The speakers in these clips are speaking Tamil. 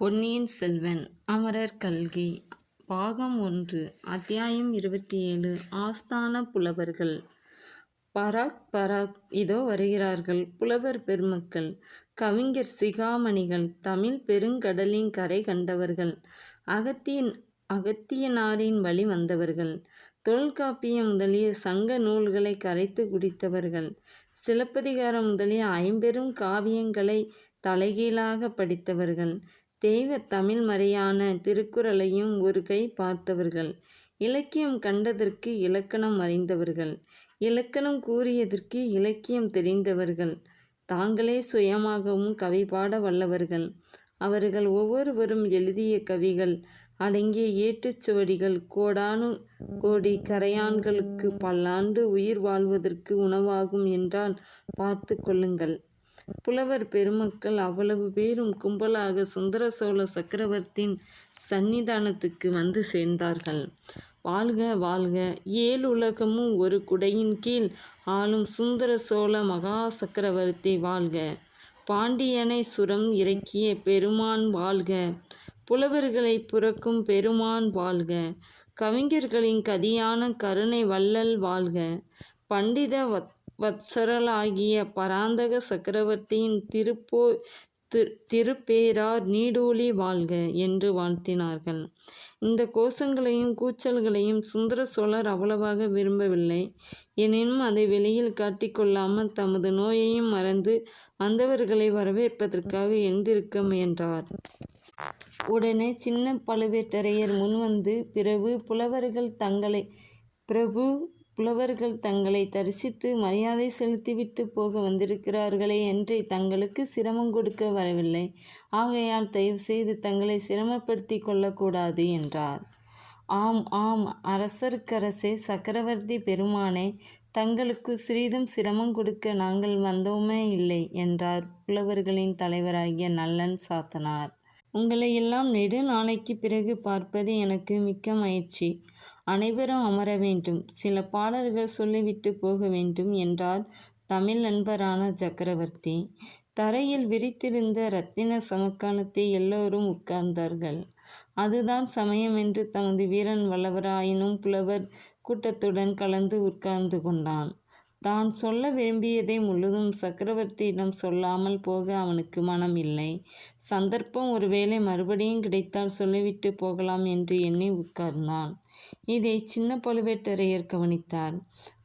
பொன்னியின் செல்வன் அமரர் கல்கி பாகம் 1 அத்தியாயம் 27 ஆஸ்தான புலவர்கள். பராக் பராக், இதோ வருகிறார்கள் புலவர் பெருமக்கள், கவிஞர் சிகாமணிகள், தமிழ் பெருங்கடலின் கரை கண்டவர்கள், அகத்தியனாரின் வழி வந்தவர்கள், தொல்காப்பியம் முதலிய சங்க நூல்களை கரைத்து குடித்தவர்கள், சிலப்பதிகாரம் முதலிய 50 காவியங்களை தலைகீழாக படித்தவர்கள், தெய்வ தமிழ் மறையான திருக்குறளையும் ஒரு கை பார்த்தவர்கள், இலக்கியம் கண்டதற்கு இலக்கணம் அறிந்தவர்கள், இலக்கணம் கூறியதற்கு இலக்கியம் தெரிந்தவர்கள், தாங்களே சுயமாகவும் கவி பாட வல்லவர்கள், அவர்கள் ஒவ்வொருவரும் எழுதிய கவிகள் அடங்கிய ஏட்டுச்சுவடிகள் கோடானு கோடி கரையான்களுக்கு பல்லாண்டு உயிர் வாழ்வதற்கு உணவாகும் என்றால் பார்த்து கொள்ளுங்கள். புலவர் பெருமக்கள் அவ்வளவு பேரும் கும்பலாக சுந்தர சோழ சக்கரவர்த்தியின் சந்நிதானத்துக்கு வந்து சேர்ந்தார்கள். வாழ்க வாழ்க, 7 உலகமும் ஒரு குடையின் கீழ் ஆளும் சுந்தர சோழ மகா சக்கரவர்த்தி வாழ்க, பாண்டியனை சுரம் இறக்கிய பெருமான் வாழ்க, புலவர்களை புரக்கும் பெருமான் வாழ்க, கவிஞர்களின் கதியான கருணை வள்ளல் வாழ்க, பண்டித வத்சரலாகிய பராந்தக சக்கரவர்த்தியின் திருப்பேரார் நீடூழி வாழ்க என்று வாழ்த்தினார்கள். இந்த கோஷங்களையும் கூச்சல்களையும் சுந்தர சோழர் அவ்வளவாக விரும்பவில்லை. எனினும் அதை வெளியில் காட்டிக்கொள்ளாமல் தமது நோயையும் மறந்து வந்தவர்களை வரவேற்பதற்காக எழுந்திருக்க முயன்றார். உடனே சின்ன பழுவேட்டரையர் முன்வந்து, பிரபு புலவர்கள் தங்களை தரிசித்து மரியாதை செலுத்திவிட்டு போக வந்திருக்கிறார்களே என்று தங்களுக்கு சிரமம் கொடுக்க வரவில்லை. ஆகையால் தயவு செய்து தங்களை சிரமப்படுத்தி கொள்ளக்கூடாது என்றார். ஆம் ஆம், அரசருக்கரசே, சக்கரவர்த்தி பெருமானே, தங்களுக்கு சிறிதும் சிரமம் கொடுக்க நாங்கள் வந்தோமே இல்லை என்றார் புலவர்களின் தலைவராகிய நல்லன் சாத்தனார். உங்களை எல்லாம் நெடு நாளைக்கு பிறகு பார்ப்பது எனக்கு மிக்க மகிழ்ச்சி. அனைவரும் அமர வேண்டும், சில பாடல்கள் சொல்லிவிட்டு போக வேண்டும் என்றார் தமிழ் நண்பரான சக்கரவர்த்தி. தரையில் விரித்திருந்த இரத்தின சமக்காலத்தை எல்லோரும் உட்கார்ந்தார்கள். அதுதான் சமயம் என்று தமது வீரன் வல்லவராயினும் புலவர் கூட்டத்துடன் கலந்து உட்கார்ந்து கொண்டான். தான் சொல்ல விரும்பியதை முழுதும் சக்கரவர்த்தியிடம் சொல்லாமல் போக அவனுக்கு மனம் இல்லை. சந்தர்ப்பம் ஒருவேளை மறுபடியும் கிடைத்தால் சொல்லிவிட்டு போகலாம் என்று எண்ணி உட்கார்ந்தான். இதை சின்ன பழுவேட்டரையர் கவனித்தார்.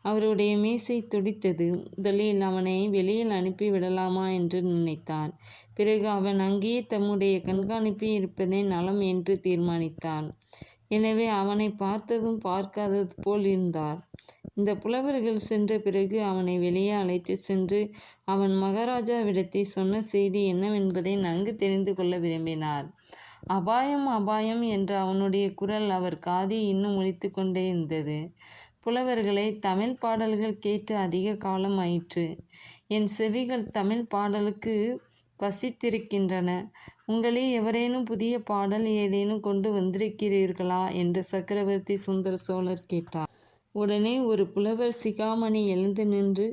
அவருடைய மீசை துடித்தது. முதலில் அவனை வெளியில் அனுப்பி விடலாமா என்று நினைத்தார். பிறகு அவன் அங்கேயே தம்முடைய கண்காணிப்பில் இருப்பதே நலம் என்று தீர்மானித்தார். எனவே அவனை பார்த்ததும் பார்க்காதது போல் இருந்தார். இந்த புலவர்கள் சென்ற பிறகு அவனை வெளியே அழைத்து சென்று அவன் மகாராஜாவிடத்தை சொன்ன செய்தி என்னவென்பதை நன்கு தெரிந்து கொள்ள விரும்பினார். அபாயம் அபாயம் என்ற அவனுடைய குரல் அவர் காதில் இன்னும் ஒலித்து கொண்டே இருந்தது. புலவர்களை தமிழ் பாடல்கள் கேட்டு அதிக காலம் ஆயிற்று. என் செவிகள் தமிழ் பாடலுக்கு பசித்திருக்கின்றன. உங்களே எவரேனும் புதிய பாடல் ஏதேனும் கொண்டு வந்திருக்கிறீர்களா என்று சக்கரவர்த்தி சுந்தர சோழர் கேட்டார். உடனே ஒரு புலவர் சிகாமணி எழுந்து நின்று,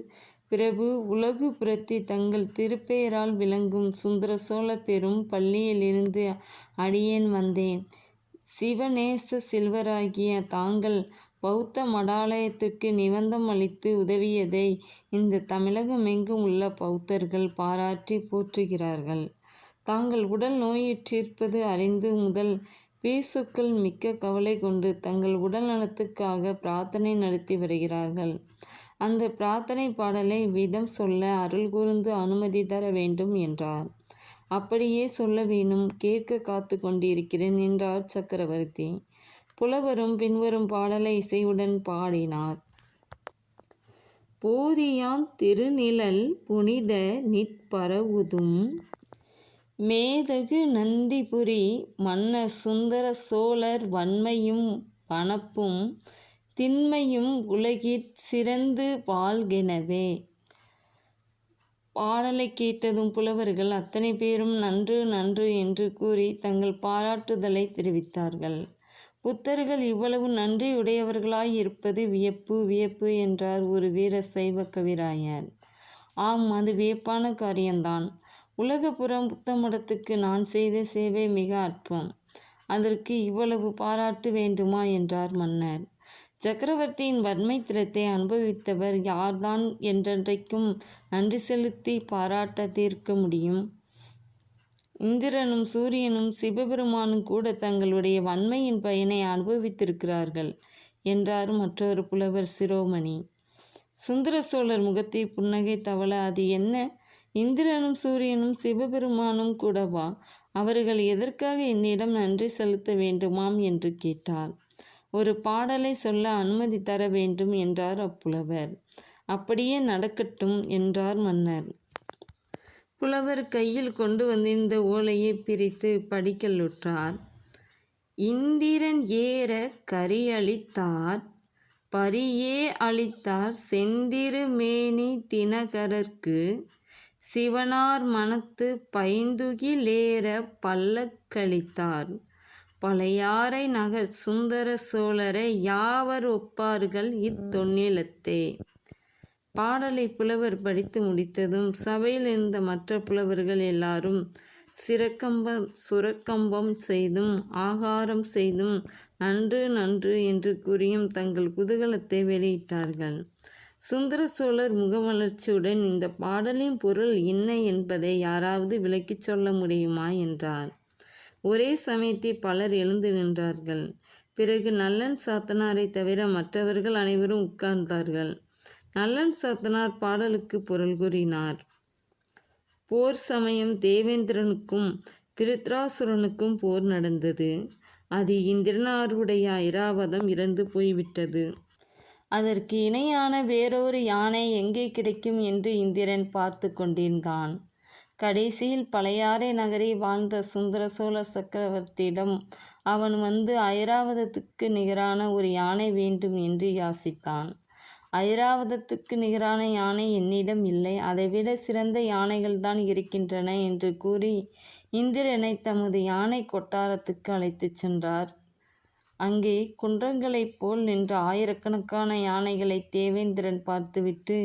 பிரபு, உலகு புரத்தி தங்கள் திருப்பெயரால் விளங்கும் சுந்தர சோழ பெரும் பள்ளியிலிருந்து அடியேன் வந்தேன். சிவநேச செல்வராகிய தாங்கள் பௌத்த மடாலயத்திற்கு நிபந்தம் அளித்து உதவியதை இந்த தமிழகமெங்கும் உள்ள பௌத்தர்கள் பாராட்டி போற்றுகிறார்கள். தாங்கள் உடல் நோயுற்றிருப்பது அறிந்து முதல் பேசுக்கள் மிக்க கவலை கொண்டு தங்கள் உடல் நலத்துக்காக பிரார்த்தனை நடத்தி வருகிறார்கள். அந்த பிரார்த்தனை பாடலை விதம் சொல்ல அருள் கூர்ந்து அனுமதி தர வேண்டும் என்றார். அப்படியே சொல்ல வேணும், கேட்க காத்து கொண்டிருக்கிறேன் என்றார் சக்கரவர்த்தி. புலவரும் பின்வரும் பாடலை இசையுடன் பாடினார். போதியான் திருநிழல் புனித நிற்பரவுதும் மேதகு நந்திபுரி மன்னர் சுந்தர சோழர் வன்மையும் வனப்பும் திண்மையும் உலகிற் சிறந்து வாழ்கெனவே. பாடலை கேட்டதும் புலவர்கள் அத்தனை பேரும் நன்று நன்று என்று கூறி தங்கள் பாராட்டுதலை தெரிவித்தார்கள். புத்தர்கள் இவ்வளவு நன்றியுடையவர்களாய் இருப்பது வியப்பு வியப்பு என்றார் ஒரு வீர சைவ கவிராயர். ஆம், அது வியப்பான காரியம்தான். உலகபுரம் புத்தமடத்துக்கு நான் செய்த சேவை மிக அற்பம். அதற்கு இவ்வளவு பாராட்டு வேண்டுமா என்றார் மன்னர். சக்கரவர்த்தியின் வன்மை திறத்தை அனுபவித்தவர் யார்தான் என்றென்றைக்கும் நன்றி செலுத்தி பாராட்ட தீர்க்க முடியும்? இந்திரனும் சூரியனும் சிவபெருமானும் கூட தங்களுடைய வன்மையின் பயனை அனுபவித்திருக்கிறார்கள் என்றார் மற்றொரு புலவர் சிரோமணி. சுந்தர சோழர் முகத்தை புன்னகை தவள, அது என்ன, இந்திரனும் சூரியனும் சிவபெருமானும் கூடவா? அவர்கள் எதற்காக என்னிடம் நன்றி செலுத்த வேண்டுமாம் என்று கேட்டார். ஒரு பாடலை சொல்ல அனுமதி தர வேண்டும் என்றார் அப்புலவர். அப்படியே நடக்கட்டும் என்றார் மன்னர். புலவர் கையில் கொண்டு வந்திருந்த ஓலையை பிரித்து படிக்கலுற்றார். இந்திரன் ஏற கரியளித்தார், பரியே அளித்தார் செந்திருமேனி தினகரர்க்கு, சிவனார் மனத்து பைந்துகிலேற பல்லக்களித்தார், பழையாறை நகர் சுந்தர சோழரை யாவர் ஒப்பார்கள் இத்தொன்னிலத்தே. பாடலை புலவர் படித்து முடித்ததும் சபையில் இருந்த மற்ற புலவர்கள் எல்லாரும் சுரக்கம்பம் செய்தும் ஆகாரம் செய்தும் நன்று நன்று என்று கூறியும் தங்கள் குதூகலத்தை வெளியிட்டார்கள். சுந்தர சோழர் முகமலர்ச்சியுடன், இந்த பாடலின் பொருள் என்ன என்பதை யாராவது விளக்கிச் சொல்ல முடியுமா என்றார். ஒரே சமயத்தில் பலர் எழுந்து நின்றார்கள். பிறகு நல்லன் சாத்தனாரை தவிர மற்றவர்கள் அனைவரும் உட்கார்ந்தார்கள். நல்லன் சாத்தனார் பாடலுக்கு பொருள் கூறினார். போர் சமயம் தேவேந்திரனுக்கும் விருத்ராசுரனுக்கும் போர் நடந்தது. அது இந்திரனாருடைய ஐராவதம் இறந்து போய்விட்டது. அதற்கு இணையான வேறொரு யானை எங்கே கிடைக்கும் என்று இந்திரன் பார்த்து கொண்டிருந்தான். கடைசியில் பழையாறை நகரை வாழ்ந்த சுந்தர சோழ சக்கரவர்த்தியிடம் அவன் வந்து ஐராவதத்துக்கு நிகரான ஒரு யானை வேண்டும் என்று யாசித்தான். ஐராவதத்துக்கு நிகரான யானை என்னிடம் இல்லை, அதைவிட சிறந்த யானைகள்தான் இருக்கின்றன என்று கூறி இந்திரனை தமது யானை கொட்டாரத்துக்கு அழைத்துச் சென்றார். அங்கே குன்றங்களைப் போல் நின்ற ஆயிரக்கணக்கான யானைகளை தேவேந்திரன் பார்த்துவிட்டு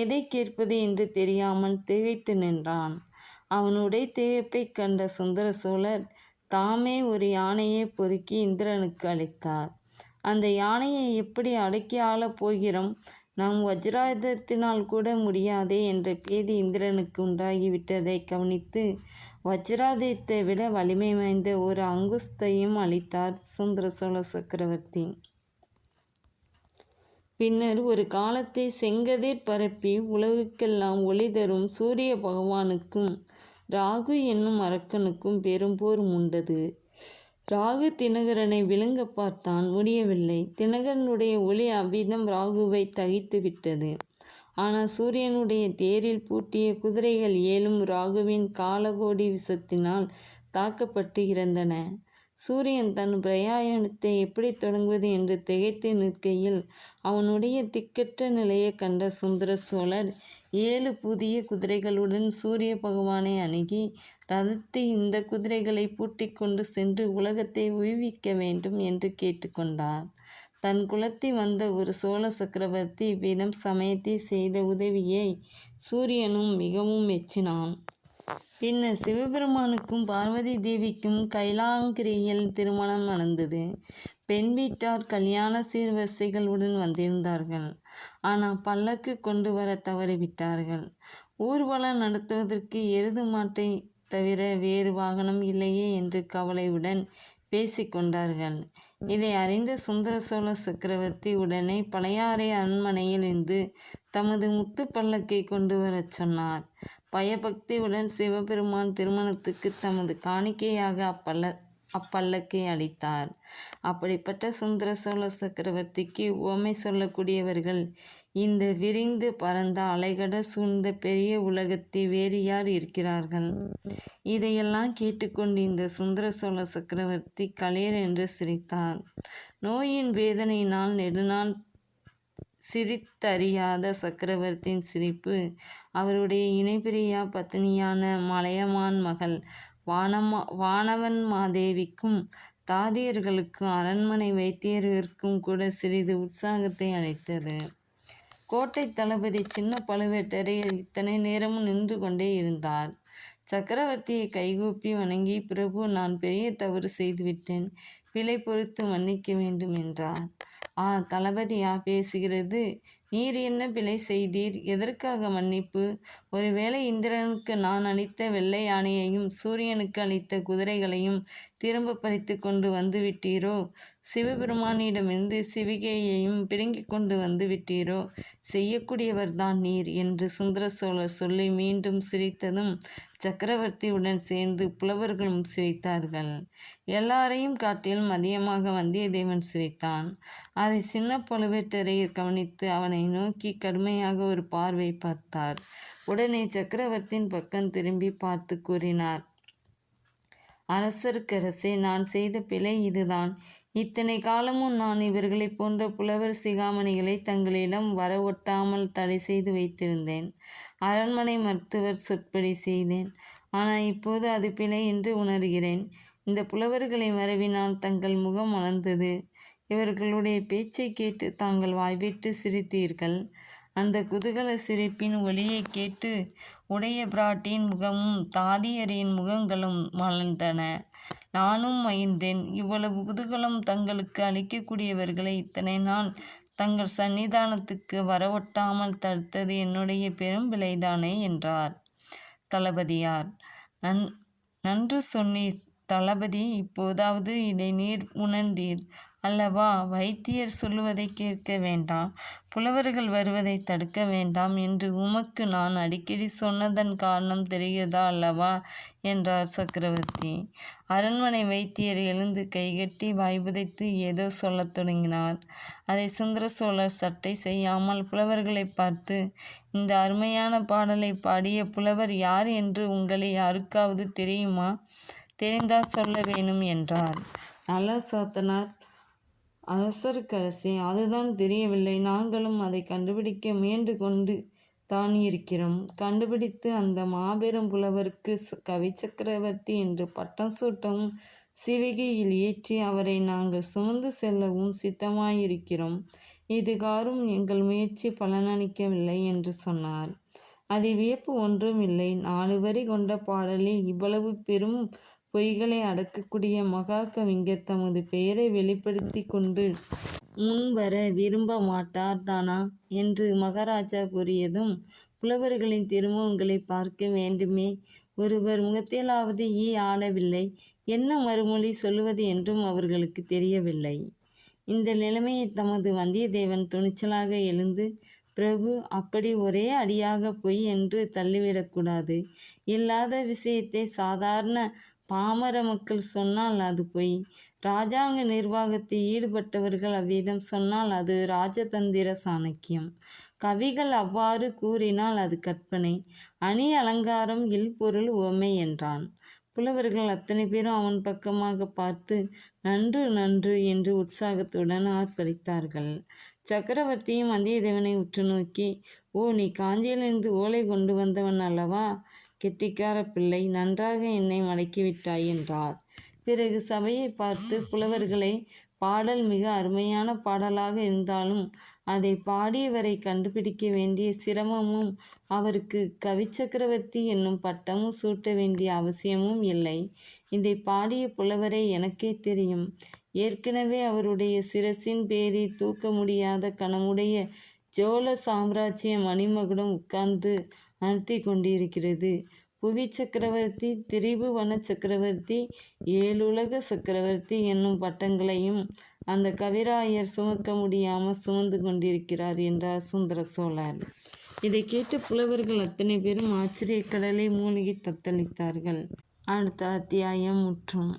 எதை கேட்பது என்று தெரியாமல் திகைத்து நின்றான். அவனுடைய திகைப்பை கண்ட சுந்தர சோழர் தாமே ஒரு யானையை பொறுக்கி இந்திரனுக்கு அளித்தார். அந்த யானையை எப்படி அடக்கி ஆளப் போகிறோம், நம் வஜ்ராயுதத்தினால் கூட முடியாதே என்ற பேதி இந்திரனுக்கு உண்டாகிவிட்டதை கவனித்து வஜ்ராயுதத்தை விட வலிமை வாய்ந்த ஒரு அங்குஸ்தையும் அளித்தார் சுந்தர சோழ சக்கரவர்த்தி. பின்னர் ஒரு காலத்தை செங்கதிர் பரப்பி உலகுக்கெல்லாம் ஒளி தரும் சூரிய பகவானுக்கும் ராகு என்னும் அரக்கனுக்கும் பெரும்போர் மூண்டது. ராகு தினகரனை விழுங்க பார்த்தான், முடியவில்லை. தினகரனுடைய ஒளி அவ்விதம் ராகுவை தகித்து விட்டது. ஆனால் சூரியனுடைய தேரில் பூட்டிய குதிரைகள் ஏழும் ராகுவின் காலகோடி விஷத்தினால் தாக்கப்பட்டு இறந்தன. சூரியன் தன் பிரயாணத்தை எப்படி தொடங்குவது என்று திகைத்து நிற்கையில் அவனுடைய திக்கற்ற நிலையை கண்ட சுந்தர சோழர் 7 புதிய குதிரைகளுடன் சூரிய பகவானை அணுகி, ரதத்தை இந்த குதிரைகளை பூட்டிக் கொண்டு சென்று உலகத்தை உய்விக்க வேண்டும் என்று கேட்டுக்கொண்டார். தன் குலத்தில் வந்த ஒரு சோழ சக்கரவர்த்தி இவ்விதம் சமயத்தை செய்த உதவியை சூரியனும் மிகவும் மெச்சினான். பின்னர் சிவபெருமானுக்கும் பார்வதி தேவிக்கும் கைலாங்கிரியில் திருமணம் நடந்தது. பெண் வீட்டார் கல்யாண சீர்வரிசைகளுடன் வந்திருந்தார்கள். ஆனால் பல்லக்கு கொண்டு வர தவறிவிட்டார்கள். ஊர்வலம் நடத்துவதற்கு எருது மாட்டை தவிர வேறு வாகனம் இல்லையே என்று கவலையுடன் பேசிக்கொண்டார்கள். இதை அறிந்த சுந்தர சோழ சக்கரவர்த்தி உடனே பழையாறை அரண்மனையில் இருந்து தமது முத்து பல்லக்கை கொண்டு வரச் சொன்னார். பயபக்தியுடன் சிவபெருமான் திருமணத்துக்கு தமது காணிக்கையாக அப்பல்லக்கை அளித்தார். அப்படிப்பட்ட சுந்தர சோழ சக்கரவர்த்திக்கு உவமை சொல்லக்கூடியவர்கள் இந்த விரிந்து பரந்த அலைகடல் சூழ்ந்த பெரிய உலகத்தில் வேறு யார் இருக்கிறார்கள்? இதையெல்லாம் கேட்டுக்கொண்டு இந்த சுந்தர சோழ சக்கரவர்த்தி களேர் என்று சிரித்தார். நோயின் வேதனையினால் நெடுநாள் சிரித்தறியாத சக்கரவர்த்தியின் சிரிப்பு அவருடைய இணைபிரியா பத்தினியான மலையமான் மகள் வானவன் மாதேவிக்கும் தாதியர்களுக்கும் அரண்மனை வைத்தியர்களுக்கும் கூட சிறிது உற்சாகத்தை அளித்தது. கோட்டை தளபதி சின்ன பழுவேட்டரையர் இத்தனை நேரமும் நின்று கொண்டே இருந்தார். சக்கரவர்த்தியை கைகூப்பி வணங்கி, பிரபு, நான் பெரிய தவறு செய்துவிட்டேன், பிழை பொறுத்து மன்னிக்க வேண்டும் என்றார். தளபதியா பேசுகிறது? நீர் என்ன பிழை செய்தீர்? எதற்காக மன்னிப்பு? ஒருவேளை இந்திரனுக்கு நான் அளித்த வெள்ளை யானையையும் சூரியனுக்கு அளித்த குதிரைகளையும் திரும்ப பறித்து கொண்டு வந்து விட்டீரோ? சிவபெருமானிடமிருந்து சிவிகையையும் பிடுங்கிக் கொண்டு வந்து விட்டீரோ? செய்யக்கூடியவர்தான் நீர் என்று சுந்தர சோழர் சொல்லி மீண்டும் சிரித்ததும் சக்கரவர்த்தியுடன் சேர்ந்து புலவர்களும் சிரித்தார்கள். எல்லாரையும் காட்டிலும் அதிகமாக வந்தியத்தேவன் சிரித்தான். அதை சின்ன பழுவேட்டரையர் கவனித்து அவனை நோக்கி கடுமையாக ஒரு பார்வை பார்த்தார். உடனே சக்கரவர்த்தியின் பக்கம் திரும்பி பார்த்து கூறினார், அரசருக்கரசே, நான் செய்த பிழை இதுதான். இத்தனை காலமும் நான் இவர்களைப் போன்ற புலவர் சிகாமணிகளை தங்களிடம் வர ஒட்டாமல் தடை செய்து வைத்திருந்தேன். அரண்மனை மருத்துவர் சொற்படி செய்தேன். ஆனால் இப்போது அது பிழை என்று உணர்கிறேன். இந்த புலவர்களின் வரவினால் தங்கள் முகம் மலர்ந்தது. இவர்களுடைய பேச்சை கேட்டு தாங்கள் வாய்விட்டு சிரித்தீர்கள். அந்த குதூகல சிரிப்பின் ஒலியை கேட்டு உடைய பிராட்டியின் முகமும் தாதியரின் முகங்களும் மலர்ந்தன. நானும் மகிழ்ந்தேன். இவ்வளவு குதூகலம் தங்களுக்கு அளிக்கக்கூடியவர்களை இத்தனை நாள் தங்கள் சன்னிதானத்துக்கு வரவொட்டாமல் தடுத்தது என்னுடைய பெரும் பிழைதானே என்றார். தளபதியார், நன்று சொன்னீர் தளபதி. இப்போதாவது இதை நீர் உணர்ந்தீர் அல்லவா? வைத்தியர் சொல்லுவதை கேட்க வேண்டாம், புலவர்கள் வருவதை தடுக்க வேண்டாம் என்று உமக்கு நான் அடிக்கடி சொன்னதன் காரணம் தெரிகிறதா அல்லவா என்றார் சக்கரவர்த்தி. அரண்மனை வைத்தியர் எழுந்து கைகட்டி வாய்புதைத்து ஏதோ சொல்லத் தொடங்கினார். அதை சுந்தர சோழர் சட்டை செய்யாமல் புலவர்களை பார்த்து, இந்த அருமையான பாடலை பாடிய புலவர் யார் என்று உங்களை யாருக்காவது தெரியுமா? தெரிந்தால் சொல்ல வேணும் என்றார். நல்ல சாத்தனார், அரசருக்கரசே, அதுதான் தெரியவில்லை. நாங்களும் அதை கண்டுபிடிக்க முயன்று கொண்டு தான் இருக்கிறோம். கண்டுபிடித்து அந்த மாபெரும் புலவருக்கு கவி சக்கரவர்த்தி என்று பட்டம் சூட்டவும் சிவிகையில் ஏற்றி அவரை நாங்கள் சுமந்து செல்லவும் சித்தமாயிருக்கிறோம். இதுகாரும் எங்கள் முயற்சி பலனளிக்கவில்லை என்று சொன்னார். அது வியப்பு ஒன்றும் இல்லை. 4 வரி கொண்ட பாடலில் இவ்வளவு பெரும் பொய்களை அடக்கக்கூடிய மகா கவிஞர் தமது பெயரை வெளிப்படுத்தி கொண்டு முன்வர விரும்ப மாட்டார் தானா என்று மகாராஜா கூறியதும் புலவர்களின் திருமுகங்களை பார்க்க வேண்டுமே. ஒருவர் முகத்திலாவது ஈ ஆடவில்லை. என்ன மறுமொழி சொல்லுவது என்றும் அவர்களுக்கு தெரியவில்லை. இந்த நிலைமையை தமது வந்தியத்தேவன் துணிச்சலாக எழுந்து, பிரபு, அப்படி ஒரே அடியாக பொய் என்று தள்ளிவிடக்கூடாது. இல்லாத விஷயத்தை சாதாரண பாமர மக்கள் சொன்னால் அது பொய். இராஜாங்க நிர்வாகத்தில் ஈடுபட்டவர்கள் அவ்விதம் சொன்னால் அது ராஜதந்திர சாணக்கியம். கவிகள் அவ்வாறு கூறினால் அது கற்பனை, அணி அலங்காரம், இல்பொருள் உவமை என்றான். புலவர்கள் அத்தனை பேரும் அவன் பக்கமாக பார்த்து நன்று நன்று என்று உற்சாகத்துடன் ஆர்ப்பரித்தார்கள். சக்கரவர்த்தியும் வந்தியத்தேவனை உற்று நோக்கி, நீ காஞ்சியிலிருந்து ஓலை கொண்டு வந்தவன் அல்லவா? கெட்டிக்கார பிள்ளை, நன்றாக என்னை மடக்கிவிட்டாய் என்றார். பிறகு சபையை பார்த்து, புலவர்களே, பாடல் மிக அருமையான பாடலாக இருந்தாலும் அதை பாடியவரை கண்டுபிடிக்க வேண்டிய சிரமமும் அவருக்கு கவிச்சக்கரவர்த்தி என்னும் பட்டமும் சூட்ட வேண்டிய அவசியமும் இல்லை. இதை பாடிய புலவரை எனக்கே தெரியும். ஏற்கனவே அவருடைய சிரசின் பேரில் தூக்க முடியாத கனமுடைய சோழ சாம்ராஜ்ய மணிமகுடம் உட்கார்ந்து நடத்தி கொண்டிருக்கிறது. புவி சக்கரவர்த்தி, திரிபுவன சக்கரவர்த்தி, 7 உலக சக்கரவர்த்தி என்னும் பட்டங்களையும் அந்த கவிராயர் சுமக்க முடியாமல் சுமந்து கொண்டிருக்கிறார் என்றார் சுந்தர சோழர். இதை கேட்டு புலவர்கள் அத்தனை பேரும் ஆச்சரிய கடலை மூழ்கி தத்தளித்தார்கள். அடுத்த அத்தியாயம் முற்றும்.